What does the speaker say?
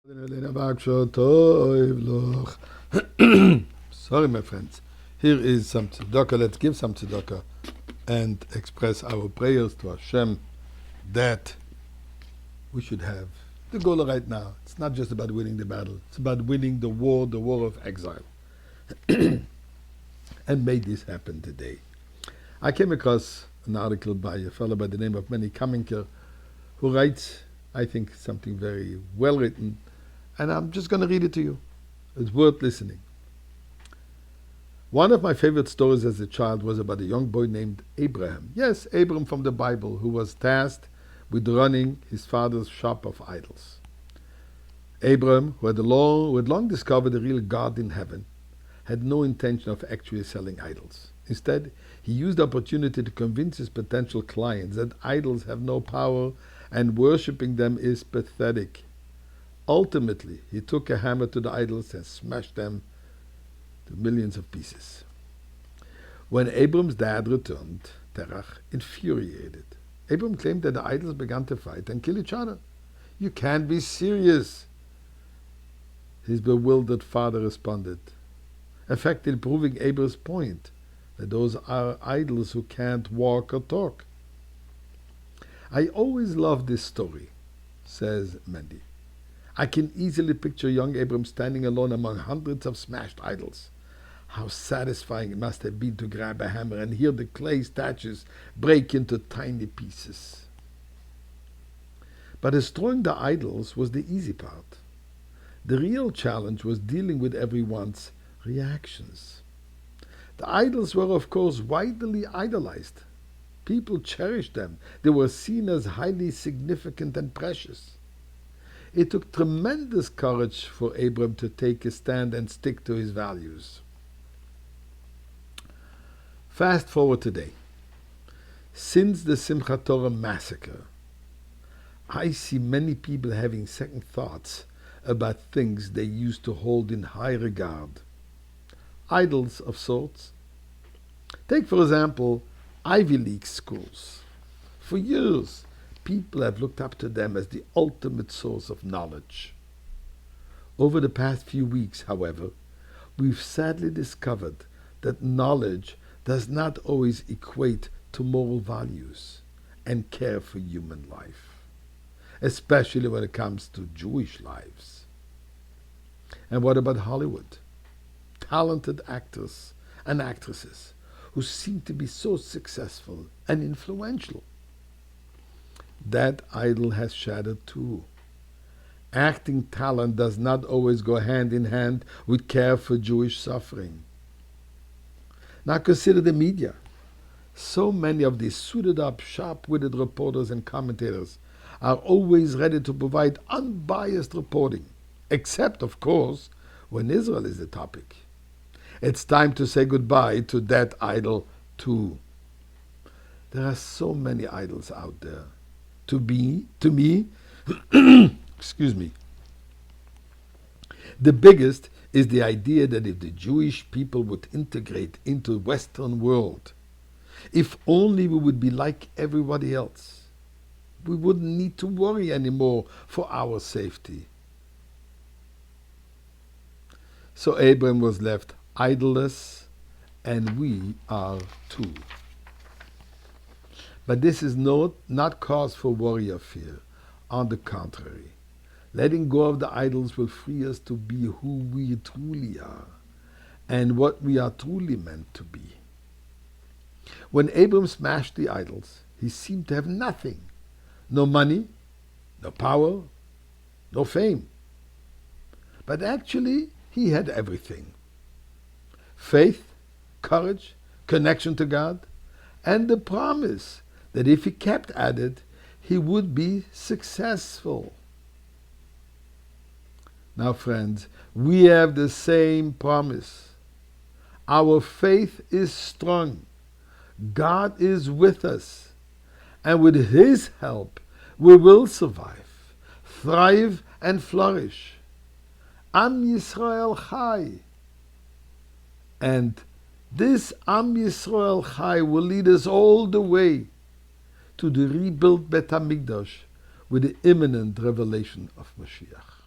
Sorry, my friends. Here is some tzedakah. Let's give some tzedakah and express our prayers to Hashem that we should have the goal right now. It's not just about winning the battle. It's about winning the war of exile. And may this happen today. I came across an article by a fellow by the name of Manny Kamenker who writes, I think, something very well written, and I'm just going to read it to you. It's worth listening. One of my favorite stories as a child was about a young boy named Abraham. Yes, Abraham from the Bible, who was tasked with running his father's shop of idols. Abraham, who had long discovered the real God in heaven, had no intention of actually selling idols. Instead, he used the opportunity to convince his potential clients that idols have no power and worshipping them is pathetic. Ultimately, he took a hammer to the idols and smashed them to millions of pieces. When Abram's dad returned, Terach, infuriated. Abram claimed that the idols began to fight and kill each other. "You can't be serious," his bewildered father responded, effectively proving Abram's point that those are idols who can't walk or talk. "I always loved this story," says Mandy. "I can easily picture young Abram standing alone among hundreds of smashed idols. How satisfying it must have been to grab a hammer and hear the clay statues break into tiny pieces." But destroying the idols was the easy part. The real challenge was dealing with everyone's reactions. The idols were, of course, widely idolized. People cherished them. They were seen as highly significant and precious. It took tremendous courage for Abram to take a stand and stick to his values. Fast forward today. Since the Simchat Torah massacre, I see many people having second thoughts about things they used to hold in high regard. Idols of sorts. Take, for example, Ivy League schools. For years, people have looked up to them as the ultimate source of knowledge. Over the past few weeks, however, we've sadly discovered that knowledge does not always equate to moral values and care for human life, especially when it comes to Jewish lives. And what about Hollywood? Talented actors and actresses who seem to be so successful and influential. That idol has shattered too. Acting talent does not always go hand in hand with care for Jewish suffering. Now consider the media. So many of these suited up, sharp-witted reporters and commentators are always ready to provide unbiased reporting, except, of course, when Israel is the topic. It's time to say goodbye to that idol too. There are so many idols out there. To me, excuse me, the biggest is the idea that if the Jewish people would integrate into the Western world, if only we would be like everybody else, we wouldn't need to worry anymore for our safety. So Abram was left idolless, and we are too. But this is not cause for worry or fear. On the contrary, letting go of the idols will free us to be who we truly are and what we are truly meant to be. When Abram smashed the idols, he seemed to have nothing. No money, no power, no fame. But actually, he had everything. Faith, courage, connection to God, and the promise that if he kept at it, he would be successful. Now, friends, we have the same promise. Our faith is strong. God is with us. And with his help, we will survive, thrive, and flourish. Am Yisrael Chai. And this Am Yisrael Chai will lead us all the way to the rebuilt Bet HaMikdash with the imminent revelation of Mashiach.